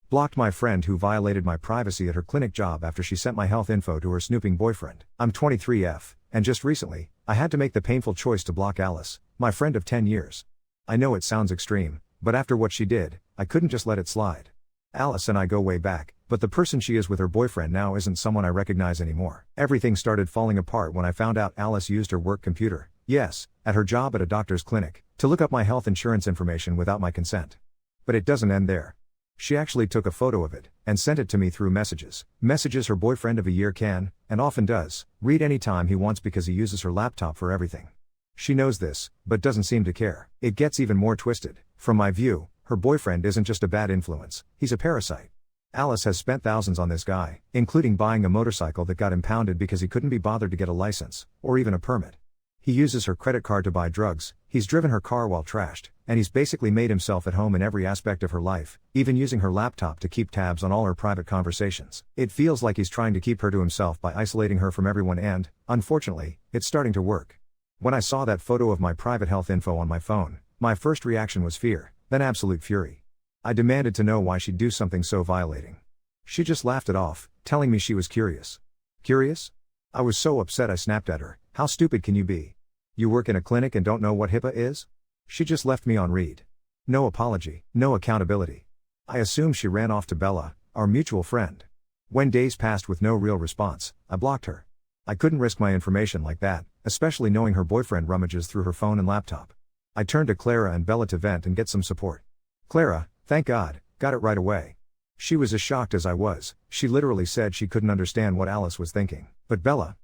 Blocked my friend who violated my privacy at her clinic job after she sent my health info to her snooping boyfriend. I'm 23F, and just recently, I had to make the painful choice to block Alice, my friend of 10 years. I know it sounds extreme, but after what she did, I couldn't just let it slide. Alice and I go way back, but the person she is with her boyfriend now isn't someone I recognize anymore. Everything started falling apart when I found out Alice used her work computer, yes, at her job at a doctor's clinic, to look up my health insurance information without my consent. But it doesn't end there. She actually took a photo of it, and sent it to me through messages. Messages her boyfriend of a year can, and often does, read anytime he wants because he uses her laptop for everything. She knows this, but doesn't seem to care. It gets even more twisted. From my view, her boyfriend isn't just a bad influence, he's a parasite. Alice has spent thousands on this guy, including buying a motorcycle that got impounded because he couldn't be bothered to get a license, or even a permit. He uses her credit card to buy drugs, he's driven her car while trashed, and he's basically made himself at home in every aspect of her life, even using her laptop to keep tabs on all her private conversations. It feels like he's trying to keep her to himself by isolating her from everyone and, unfortunately, it's starting to work. When I saw that photo of my private health info on my phone, my first reaction was fear, then absolute fury. I demanded to know why she'd do something so violating. She just laughed it off, telling me she was curious. Curious? I was so upset I snapped at her. How stupid can you be? You work in a clinic and don't know what HIPAA is? She just left me on read. No apology, no accountability. I assumed she ran off to Bella, our mutual friend. When days passed with no real response, I blocked her. I couldn't risk my information like that, especially knowing her boyfriend rummages through her phone and laptop. I turned to Clara and Bella to vent and get some support. Clara, thank God, got it right away. She was as shocked as I was. She literally said she couldn't understand what Alice was thinking. But Bella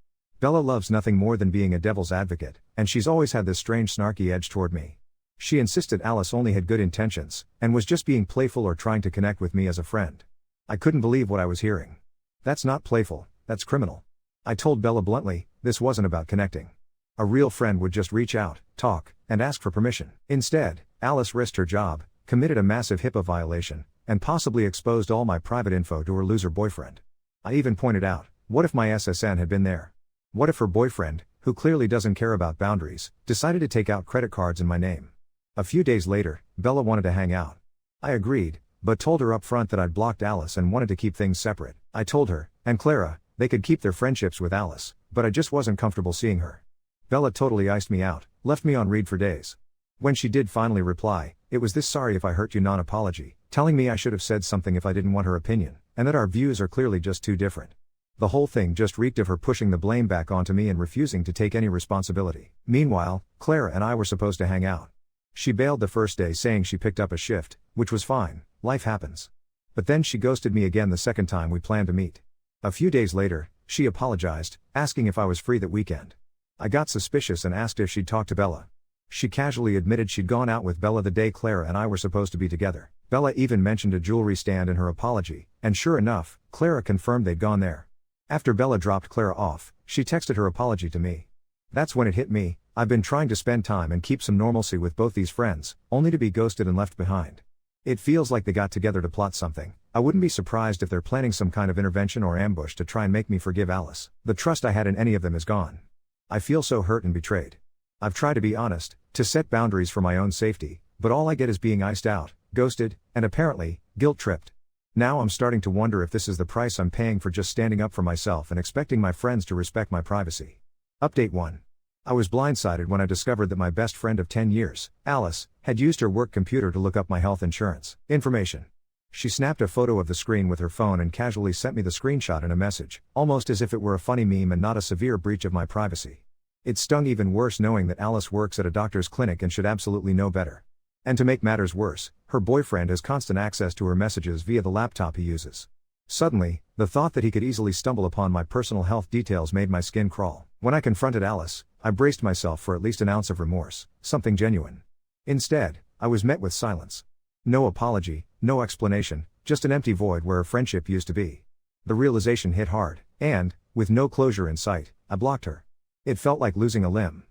loves nothing more than being a devil's advocate, and she's always had this strange snarky edge toward me. She insisted Alice only had good intentions, and was just being playful or trying to connect with me as a friend. I couldn't believe what I was hearing. That's not playful, that's criminal. I told Bella bluntly, this wasn't about connecting. A real friend would just reach out, talk, and ask for permission. Instead, Alice risked her job, committed a massive HIPAA violation, and possibly exposed all my private info to her loser boyfriend. I even pointed out, what if my SSN had been there? What if her boyfriend, who clearly doesn't care about boundaries, decided to take out credit cards in my name? A few days later, Bella wanted to hang out. I agreed, but told her up front that I'd blocked Alice and wanted to keep things separate. I told her, and Clara, they could keep their friendships with Alice, but I just wasn't comfortable seeing her. Bella totally iced me out, left me on read for days. When she did finally reply, it was this sorry if I hurt you non-apology, telling me I should have said something if I didn't want her opinion, and that our views are clearly just too different. The whole thing just reeked of her pushing the blame back onto me and refusing to take any responsibility. Meanwhile, Clara and I were supposed to hang out. She bailed the first day saying she picked up a shift, which was fine, life happens. But then she ghosted me again the second time we planned to meet. A few days later, she apologized, asking if I was free that weekend. I got suspicious and asked if she'd talked to Bella. She casually admitted she'd gone out with Bella the day Clara and I were supposed to be together. Bella even mentioned a jewelry stand in her apology, and sure enough, Clara confirmed they'd gone there. After Bella dropped Clara off, she texted her apology to me. That's when it hit me. I've been trying to spend time and keep some normalcy with both these friends, only to be ghosted and left behind. It feels like they got together to plot something. I wouldn't be surprised if they're planning some kind of intervention or ambush to try and make me forgive Alice. The trust I had in any of them is gone. I feel so hurt and betrayed. I've tried to be honest, to set boundaries for my own safety, but all I get is being iced out, ghosted, and apparently, guilt-tripped. Now I'm starting to wonder if this is the price I'm paying for just standing up for myself and expecting my friends to respect my privacy. Update 1. I was blindsided when I discovered that my best friend of 10 years, Alice, had used her work computer to look up my health insurance information. She snapped a photo of the screen with her phone and casually sent me the screenshot in a message, almost as if it were a funny meme and not a severe breach of my privacy. It stung even worse knowing that Alice works at a doctor's clinic and should absolutely know better. And to make matters worse, her boyfriend has constant access to her messages via the laptop he uses. Suddenly, the thought that he could easily stumble upon my personal health details made my skin crawl. When I confronted Alice, I braced myself for at least an ounce of remorse, something genuine. Instead, I was met with silence. No apology, no explanation, just an empty void where a friendship used to be. The realization hit hard, and, with no closure in sight, I blocked her. It felt like losing a limb.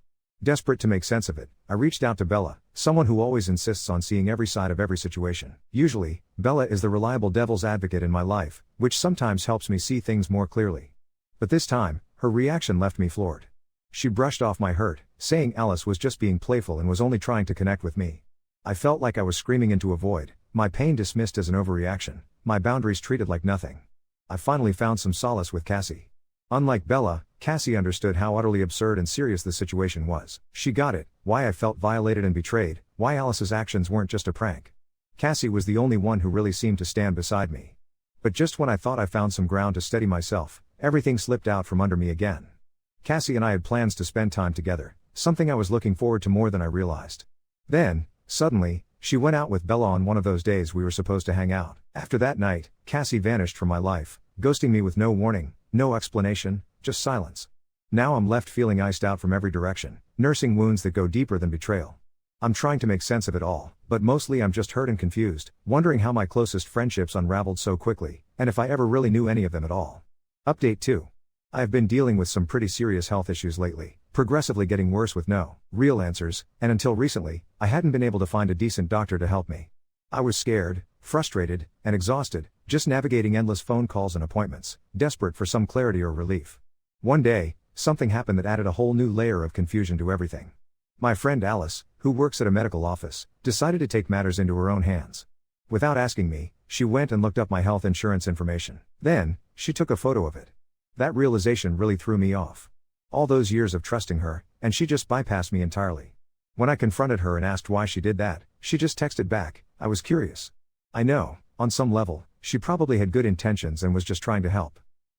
Desperate to make sense of it, I reached out to Bella, someone who always insists on seeing every side of every situation. Usually, Bella is the reliable devil's advocate in my life, which sometimes helps me see things more clearly. But this time, her reaction left me floored. She brushed off my hurt, saying Alice was just being playful and was only trying to connect with me. I felt like I was screaming into a void, my pain dismissed as an overreaction, my boundaries treated like nothing. I finally found some solace with Cassie. Unlike Bella, Cassie understood how utterly absurd and serious the situation was. She got it, why I felt violated and betrayed, why Alice's actions weren't just a prank. Cassie was the only one who really seemed to stand beside me. But just when I thought I found some ground to steady myself, everything slipped out from under me again. Cassie and I had plans to spend time together, something I was looking forward to more than I realized. Then, suddenly, she went out with Bella on one of those days we were supposed to hang out. After that night, Cassie vanished from my life, ghosting me with no warning, no explanation, just silence. Now I'm left feeling iced out from every direction, nursing wounds that go deeper than betrayal. I'm trying to make sense of it all, but mostly I'm just hurt and confused, wondering how my closest friendships unraveled so quickly, and if I ever really knew any of them at all. Update 2. I have been dealing with some pretty serious health issues lately, progressively getting worse with no real answers, and until recently, I hadn't been able to find a decent doctor to help me. I was scared, frustrated, and exhausted, just navigating endless phone calls and appointments, desperate for some clarity or relief. One day, something happened that added a whole new layer of confusion to everything. My friend Alice, who works at a medical office, decided to take matters into her own hands. Without asking me, she went and looked up my health insurance information. Then, she took a photo of it. That realization really threw me off. All those years of trusting her, and she just bypassed me entirely. When I confronted her and asked why she did that, she just texted back, "I was curious." I know, on some level, she probably had good intentions and was just trying to help.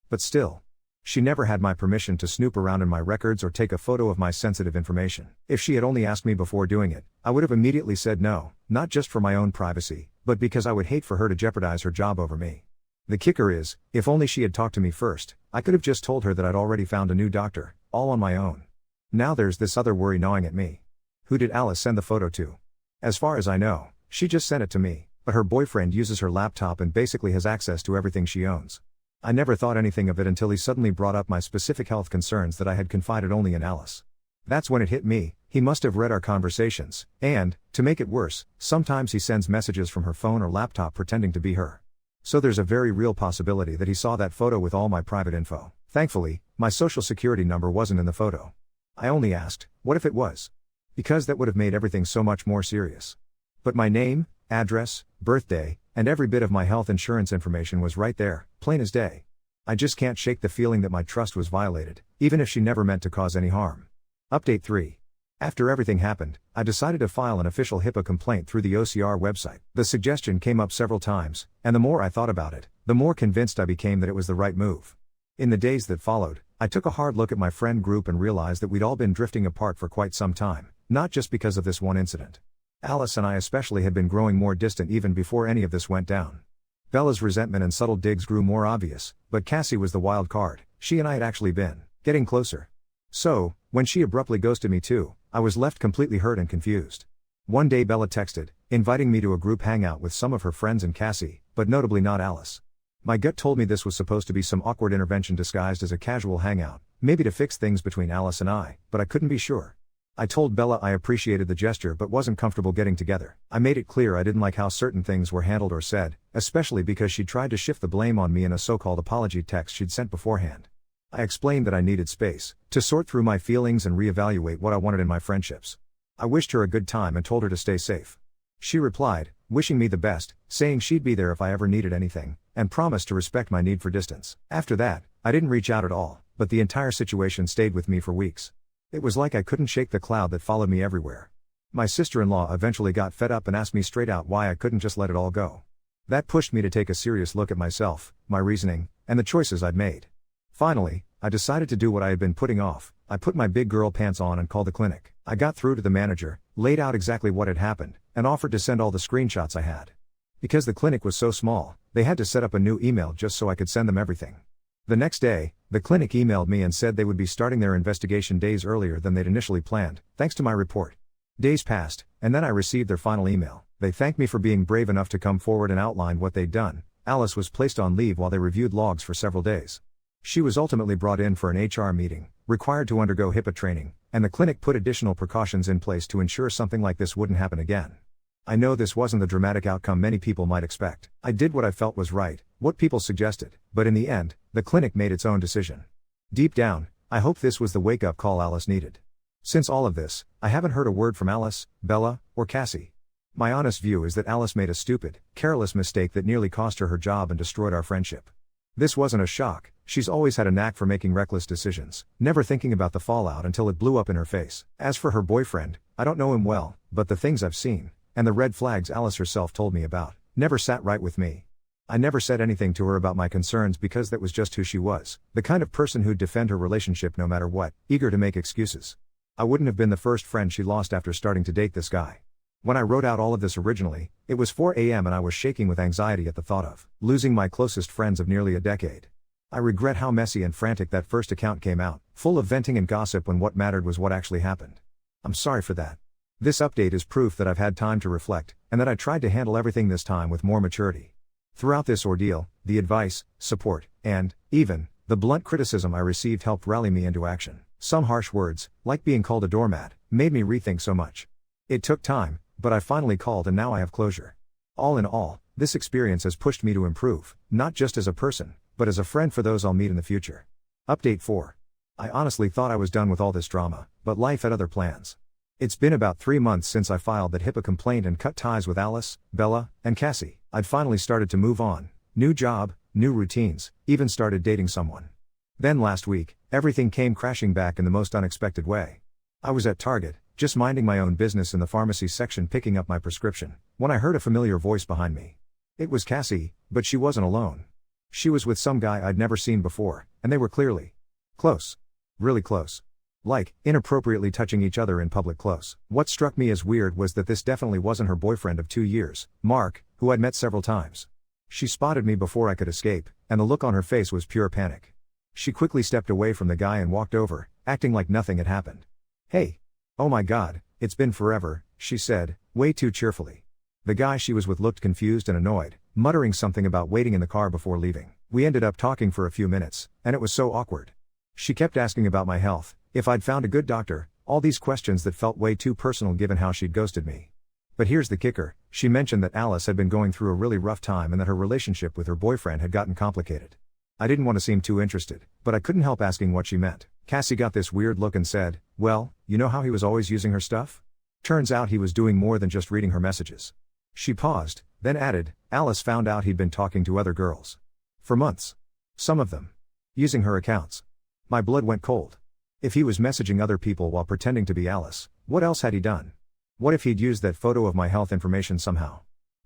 But still, she never had my permission to snoop around in my records or take a photo of my sensitive information. If she had only asked me before doing it, I would have immediately said no, not just for my own privacy, but because I would hate for her to jeopardize her job over me. The kicker is, if only she had talked to me first, I could have just told her that I'd already found a new doctor, all on my own. Now there's this other worry gnawing at me. Who did Alice send the photo to? As far as I know, she just sent it to me, but her boyfriend uses her laptop and basically has access to everything she owns. I never thought anything of it until he suddenly brought up my specific health concerns that I had confided only in Alice. That's when it hit me, he must have read our conversations, and, to make it worse, sometimes he sends messages from her phone or laptop pretending to be her. So there's a very real possibility that he saw that photo with all my private info. Thankfully, my social security number wasn't in the photo. I only asked, what if it was? Because that would have made everything so much more serious. But my name, address, birthday, and every bit of my health insurance information was right there, plain as day. I just can't shake the feeling that my trust was violated, even if she never meant to cause any harm. Update 3. After everything happened, I decided to file an official HIPAA complaint through the OCR website. The suggestion came up several times, and the more I thought about it, the more convinced I became that it was the right move. In the days that followed, I took a hard look at my friend group and realized that we'd all been drifting apart for quite some time, not just because of this one incident. Alice and I especially had been growing more distant even before any of this went down. Bella's resentment and subtle digs grew more obvious, but Cassie was the wild card. She and I had actually been getting closer. So, when she abruptly ghosted me too, I was left completely hurt and confused. One day Bella texted, inviting me to a group hangout with some of her friends and Cassie, but notably not Alice. My gut told me this was supposed to be some awkward intervention disguised as a casual hangout, maybe to fix things between Alice and I, but I couldn't be sure. I told Bella I appreciated the gesture but wasn't comfortable getting together. I made it clear I didn't like how certain things were handled or said, especially because she tried to shift the blame on me in a so-called apology text she'd sent beforehand. I explained that I needed space to sort through my feelings and reevaluate what I wanted in my friendships. I wished her a good time and told her to stay safe. She replied, wishing me the best, saying she'd be there if I ever needed anything, and promised to respect my need for distance. After that, I didn't reach out at all, but the entire situation stayed with me for weeks. It was like I couldn't shake the cloud that followed me everywhere. My sister-in-law eventually got fed up and asked me straight out why I couldn't just let it all go. That pushed me to take a serious look at myself, my reasoning, and the choices I'd made. Finally, I decided to do what I had been putting off. I put my big girl pants on and called the clinic. I got through to the manager, laid out exactly what had happened, and offered to send all the screenshots I had. Because the clinic was so small, they had to set up a new email just so I could send them everything. The next day, the clinic emailed me and said they would be starting their investigation days earlier than they'd initially planned, thanks to my report. Days passed, and then I received their final email. They thanked me for being brave enough to come forward and outlined what they'd done. Alice was placed on leave while they reviewed logs for several days. She was ultimately brought in for an HR meeting, required to undergo HIPAA training, and the clinic put additional precautions in place to ensure something like this wouldn't happen again. I know this wasn't the dramatic outcome many people might expect. I did what I felt was right, what people suggested, but in the end, the clinic made its own decision. Deep down, I hope this was the wake-up call Alice needed. Since all of this, I haven't heard a word from Alice, Bella, or Cassie. My honest view is that Alice made a stupid, careless mistake that nearly cost her her job and destroyed our friendship. This wasn't a shock, she's always had a knack for making reckless decisions, never thinking about the fallout until it blew up in her face. As for her boyfriend, I don't know him well, but the things I've seen, and the red flags Alice herself told me about, never sat right with me. I never said anything to her about my concerns because that was just who she was, the kind of person who'd defend her relationship no matter what, eager to make excuses. I wouldn't have been the first friend she lost after starting to date this guy. When I wrote out all of this originally, it was 4 a.m. and I was shaking with anxiety at the thought of losing my closest friends of nearly a decade. I regret how messy and frantic that first account came out, full of venting and gossip when what mattered was what actually happened. I'm sorry for that. This update is proof that I've had time to reflect, and that I tried to handle everything this time with more maturity. Throughout this ordeal, the advice, support, and, even, the blunt criticism I received helped rally me into action. Some harsh words, like being called a doormat, made me rethink so much. It took time, but I finally called and now I have closure. All in all, this experience has pushed me to improve, not just as a person, but as a friend for those I'll meet in the future. Update 4. I honestly thought I was done with all this drama, but life had other plans. It's been about 3 months since I filed that HIPAA complaint and cut ties with Alice, Bella, and Cassie. I'd finally started to move on. New job, new routines, even started dating someone. Then last week, everything came crashing back in the most unexpected way. I was at Target, just minding my own business in the pharmacy section picking up my prescription, when I heard a familiar voice behind me. It was Cassie, but she wasn't alone. She was with some guy I'd never seen before, and they were clearly close. Really close. Like, inappropriately touching each other in public close. What struck me as weird was that this definitely wasn't her boyfriend of 2 years, Mark, who I'd met several times. She spotted me before I could escape, and the look on her face was pure panic. She quickly stepped away from the guy and walked over, acting like nothing had happened. "Hey. Oh my God, it's been forever," she said, way too cheerfully. The guy she was with looked confused and annoyed, muttering something about waiting in the car before leaving. We ended up talking for a few minutes, and it was so awkward. She kept asking about my health, if I'd found a good doctor, all these questions that felt way too personal given how she'd ghosted me. But here's the kicker, she mentioned that Alice had been going through a really rough time and that her relationship with her boyfriend had gotten complicated. I didn't want to seem too interested, but I couldn't help asking what she meant. Cassie got this weird look and said, "Well, you know how he was always using her stuff? Turns out he was doing more than just reading her messages." She paused, then added, "Alice found out he'd been talking to other girls. For months. Some of them. Using her accounts." My blood went cold. If he was messaging other people while pretending to be Alice, what else had he done? What if he'd used that photo of my health information somehow?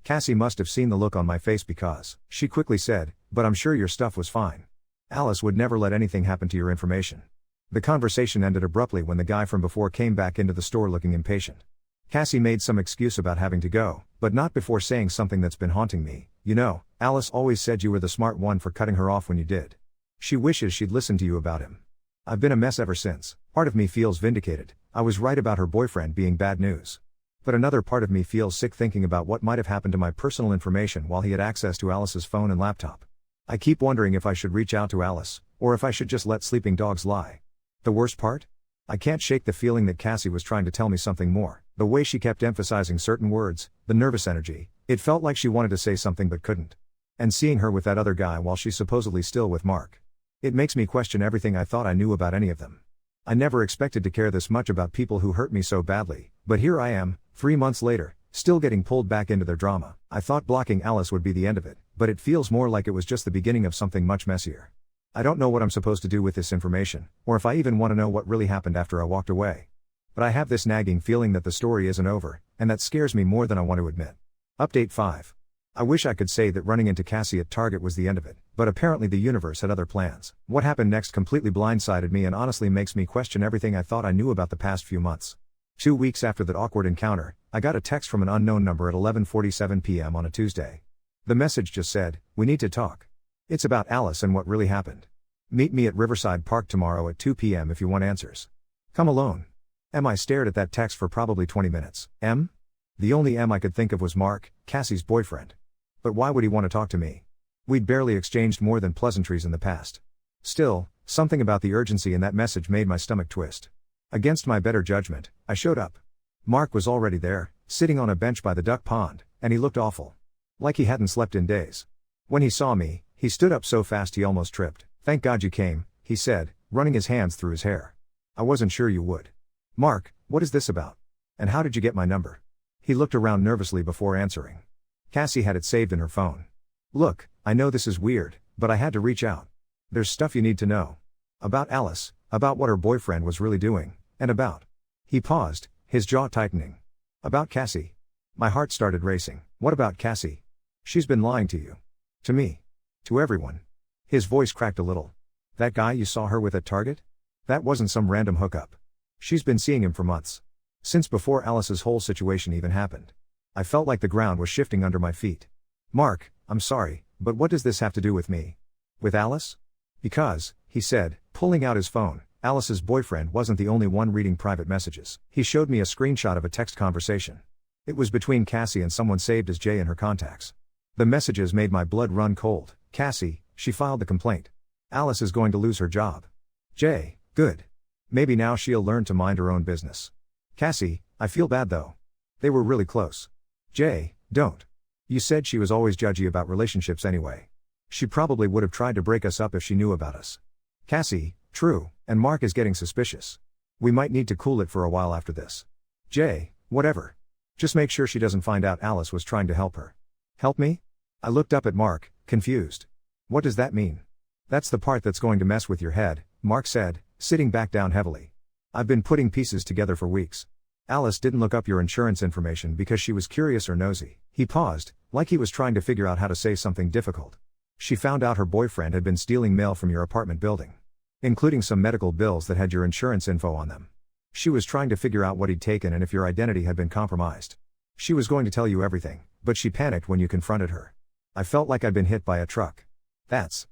Cassie must have seen the look on my face because she quickly said, "But I'm sure your stuff was fine. Alice would never let anything happen to your information." The conversation ended abruptly when the guy from before came back into the store looking impatient. Cassie made some excuse about having to go, but not before saying something that's been haunting me. "You know, Alice always said you were the smart one for cutting her off when you did. She wishes she'd listened to you about him." I've been a mess ever since. Part of me feels vindicated. I was right about her boyfriend being bad news. But another part of me feels sick thinking about what might have happened to my personal information while he had access to Alice's phone and laptop. I keep wondering if I should reach out to Alice, or if I should just let sleeping dogs lie. The worst part? I can't shake the feeling that Cassie was trying to tell me something more. The way she kept emphasizing certain words, the nervous energy, it felt like she wanted to say something but couldn't. And seeing her with that other guy while she's supposedly still with Mark. It makes me question everything I thought I knew about any of them. I never expected to care this much about people who hurt me so badly, but here I am, 3 months later, still getting pulled back into their drama. I thought blocking Alice would be the end of it, but it feels more like it was just the beginning of something much messier. I don't know what I'm supposed to do with this information, or if I even want to know what really happened after I walked away. But I have this nagging feeling that the story isn't over, and that scares me more than I want to admit. Update 5. I wish I could say that running into Cassie at Target was the end of it, but apparently the universe had other plans. What happened next completely blindsided me and honestly makes me question everything I thought I knew about the past few months. 2 weeks after that awkward encounter, I got a text from an unknown number at 11:47 p.m. on a Tuesday. The message just said, "We need to talk. It's about Alice and what really happened. Meet me at Riverside Park tomorrow at 2 p.m. if you want answers. Come alone." I stared at that text for probably 20 minutes. The only I could think of was Mark, Cassie's boyfriend. But why would he want to talk to me? We'd barely exchanged more than pleasantries in the past. Still, something about the urgency in that message made my stomach twist. Against my better judgment, I showed up. Mark was already there, sitting on a bench by the duck pond, and he looked awful. Like he hadn't slept in days. When he saw me, he stood up so fast he almost tripped. "Thank God you came," he said, running his hands through his hair. "I wasn't sure you would." "Mark, what is this about? And how did you get my number?" He looked around nervously before answering. Cassie had it saved in her phone. Look, I know this is weird, but I had to reach out. There's stuff you need to know. About Alice, about what her boyfriend was really doing, and about. He paused, his jaw tightening. About Cassie. My heart started racing. What about Cassie? She's been lying to you. To me. To everyone. His voice cracked a little. That guy you saw her with at Target? That wasn't some random hookup. She's been seeing him for months. Since before Alice's whole situation even happened. I felt like the ground was shifting under my feet. Mark, I'm sorry, but what does this have to do with me? With Alice? Because, he said, pulling out his phone, Alice's boyfriend wasn't the only one reading private messages. He showed me a screenshot of a text conversation. It was between Cassie and someone saved as Jay in her contacts. The messages made my blood run cold. Cassie, she filed the complaint. Alice is going to lose her job. Jay, good. Maybe now she'll learn to mind her own business. Cassie, I feel bad though. They were really close. Jay, don't. You said she was always judgy about relationships anyway. She probably would have tried to break us up if she knew about us. Cassie, true, and Mark is getting suspicious. We might need to cool it for a while after this. Jay, whatever. Just make sure she doesn't find out Alice was trying to help her. Help me? I looked up at Mark, confused. What does that mean? That's the part that's going to mess with your head, Mark said, sitting back down heavily. I've been putting pieces together for weeks. Alice didn't look up your insurance information because she was curious or nosy. He paused, like he was trying to figure out how to say something difficult. She found out her boyfriend had been stealing mail from your apartment building. Including some medical bills that had your insurance info on them. She was trying to figure out what he'd taken and if your identity had been compromised. She was going to tell you everything, but she panicked when you confronted her. I felt like I'd been hit by a truck. That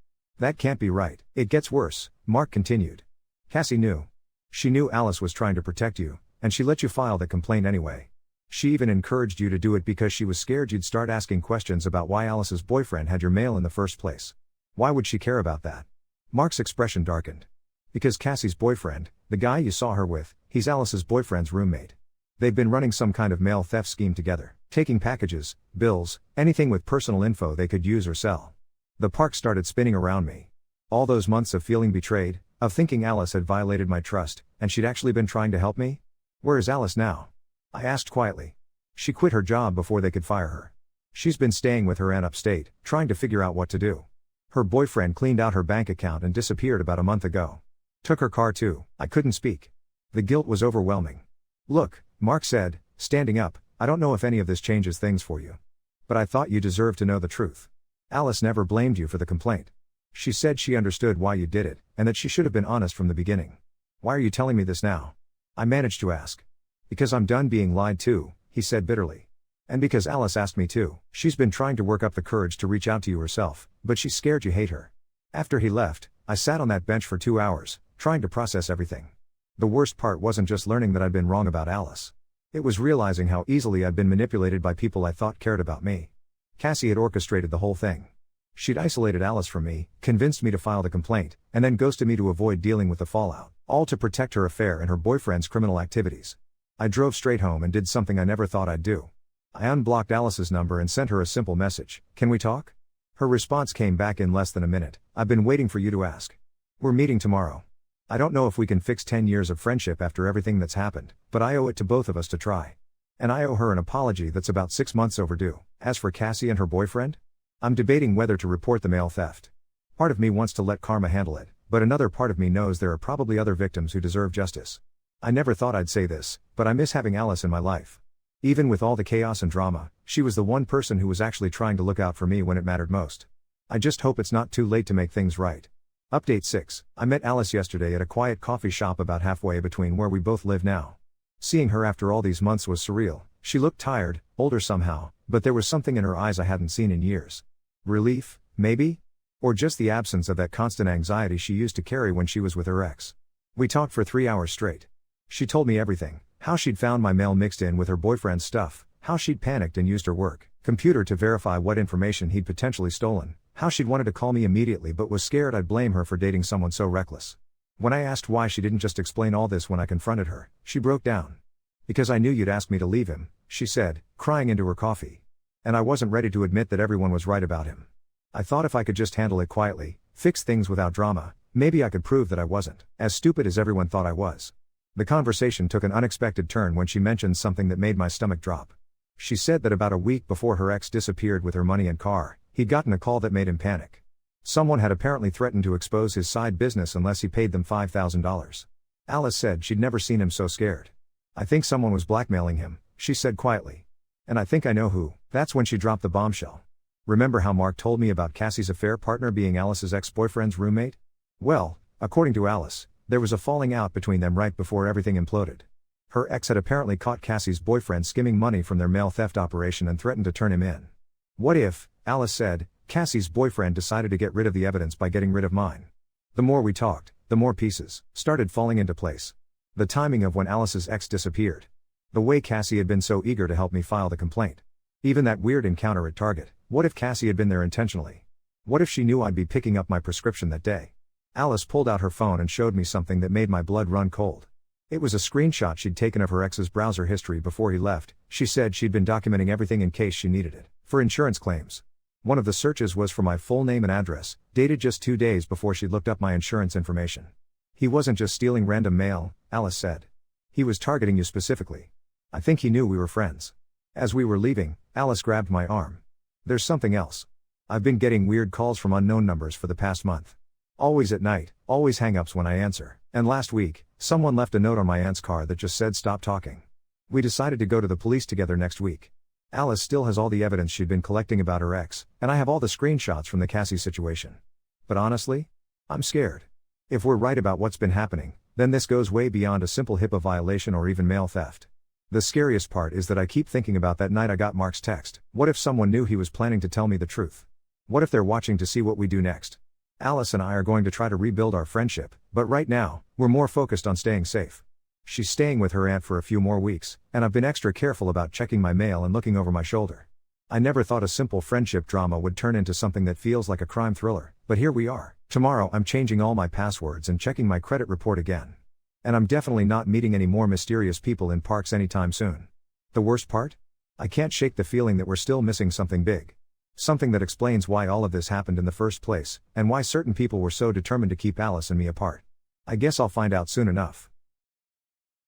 can't be right. It gets worse, Mark continued. Cassie knew. She knew Alice was trying to protect you, and she let you file the complaint anyway. She even encouraged you to do it because she was scared you'd start asking questions about why Alice's boyfriend had your mail in the first place. Why would she care about that? Mark's expression darkened. Because Cassie's boyfriend, the guy you saw her with, he's Alice's boyfriend's roommate. They've been running some kind of mail theft scheme together, taking packages, bills, anything with personal info they could use or sell. The park started spinning around me. All those months of feeling betrayed, of thinking Alice had violated my trust, and she'd actually been trying to help me? Where is Alice now? I asked quietly. She quit her job before they could fire her. She's been staying with her aunt upstate, trying to figure out what to do. Her boyfriend cleaned out her bank account and disappeared about a month ago. Took her car too. I couldn't speak. The guilt was overwhelming. Look, Mark said, standing up, I don't know if any of this changes things for you. But I thought you deserved to know the truth. Alice never blamed you for the complaint. She said she understood why you did it, and that she should have been honest from the beginning. Why are you telling me this now? I managed to ask. Because I'm done being lied to, he said bitterly. And because Alice asked me to. She's been trying to work up the courage to reach out to you herself, but she's scared you hate her. After he left, I sat on that bench for 2 hours, trying to process everything. The worst part wasn't just learning that I'd been wrong about Alice. It was realizing how easily I'd been manipulated by people I thought cared about me. Cassie had orchestrated the whole thing. She'd isolated Alice from me, convinced me to file the complaint, and then ghosted me to avoid dealing with the fallout, all to protect her affair and her boyfriend's criminal activities. I drove straight home and did something I never thought I'd do. I unblocked Alice's number and sent her a simple message, "Can we talk?" Her response came back in less than a minute, "I've been waiting for you to ask. We're meeting tomorrow. I don't know if we can fix 10 years of friendship after everything that's happened, but I owe it to both of us to try. And I owe her an apology that's about 6 months overdue." As for Cassie and her boyfriend? I'm debating whether to report the mail theft. Part of me wants to let karma handle it, but another part of me knows there are probably other victims who deserve justice. I never thought I'd say this, but I miss having Alice in my life. Even with all the chaos and drama, she was the one person who was actually trying to look out for me when it mattered most. I just hope it's not too late to make things right. Update 6. I met Alice yesterday at a quiet coffee shop about halfway between where we both live now. Seeing her after all these months was surreal. She looked tired, older somehow, but there was something in her eyes I hadn't seen in years. Relief, maybe? Or just the absence of that constant anxiety she used to carry when she was with her ex. We talked for 3 hours straight. She told me everything, how she'd found my mail mixed in with her boyfriend's stuff, how she'd panicked and used her work computer to verify what information he'd potentially stolen, how she'd wanted to call me immediately but was scared I'd blame her for dating someone so reckless. When I asked why she didn't just explain all this when I confronted her, she broke down. "Because I knew you'd ask me to leave him," she said, crying into her coffee. And I wasn't ready to admit that everyone was right about him. I thought if I could just handle it quietly, fix things without drama, maybe I could prove that I wasn't as stupid as everyone thought I was. The conversation took an unexpected turn when she mentioned something that made my stomach drop. She said that about a week before her ex disappeared with her money and car, he'd gotten a call that made him panic. Someone had apparently threatened to expose his side business unless he paid them $5,000. Alice said she'd never seen him so scared. "I think someone was blackmailing him," she said quietly. "And I think I know who." That's when she dropped the bombshell. Remember how Mark told me about Cassie's affair partner being Alice's ex-boyfriend's roommate? Well, according to Alice, there was a falling out between them right before everything imploded. Her ex had apparently caught Cassie's boyfriend skimming money from their mail theft operation and threatened to turn him in. What if, Alice said, Cassie's boyfriend decided to get rid of the evidence by getting rid of mine? The more we talked, the more pieces started falling into place. The timing of when Alice's ex disappeared. The way Cassie had been so eager to help me file the complaint. Even that weird encounter at Target. What if Cassie had been there intentionally? What if she knew I'd be picking up my prescription that day? Alice pulled out her phone and showed me something that made my blood run cold. It was a screenshot she'd taken of her ex's browser history before he left. She said she'd been documenting everything in case she needed it, for insurance claims. One of the searches was for my full name and address, dated just 2 days before she looked up my insurance information. "He wasn't just stealing random mail," Alice said. "He was targeting you specifically. I think he knew we were friends." As we were leaving, Alice grabbed my arm. "There's something else. I've been getting weird calls from unknown numbers for the past month. Always at night, always hang-ups when I answer. And last week, someone left a note on my aunt's car that just said stop talking. We decided to go to the police together next week." Alice still has all the evidence she'd been collecting about her ex, and I have all the screenshots from the Cassie situation. But honestly, I'm scared. If we're right about what's been happening, then this goes way beyond a simple HIPAA violation or even mail theft. The scariest part is that I keep thinking about that night I got Mark's text. What if someone knew he was planning to tell me the truth? What if they're watching to see what we do next? Alice and I are going to try to rebuild our friendship, but right now, we're more focused on staying safe. She's staying with her aunt for a few more weeks, and I've been extra careful about checking my mail and looking over my shoulder. I never thought a simple friendship drama would turn into something that feels like a crime thriller, but here we are. Tomorrow I'm changing all my passwords and checking my credit report again. And I'm definitely not meeting any more mysterious people in parks anytime soon. The worst part? I can't shake the feeling that we're still missing something big. Something that explains why all of this happened in the first place, and why certain people were so determined to keep Alice and me apart. I guess I'll find out soon enough.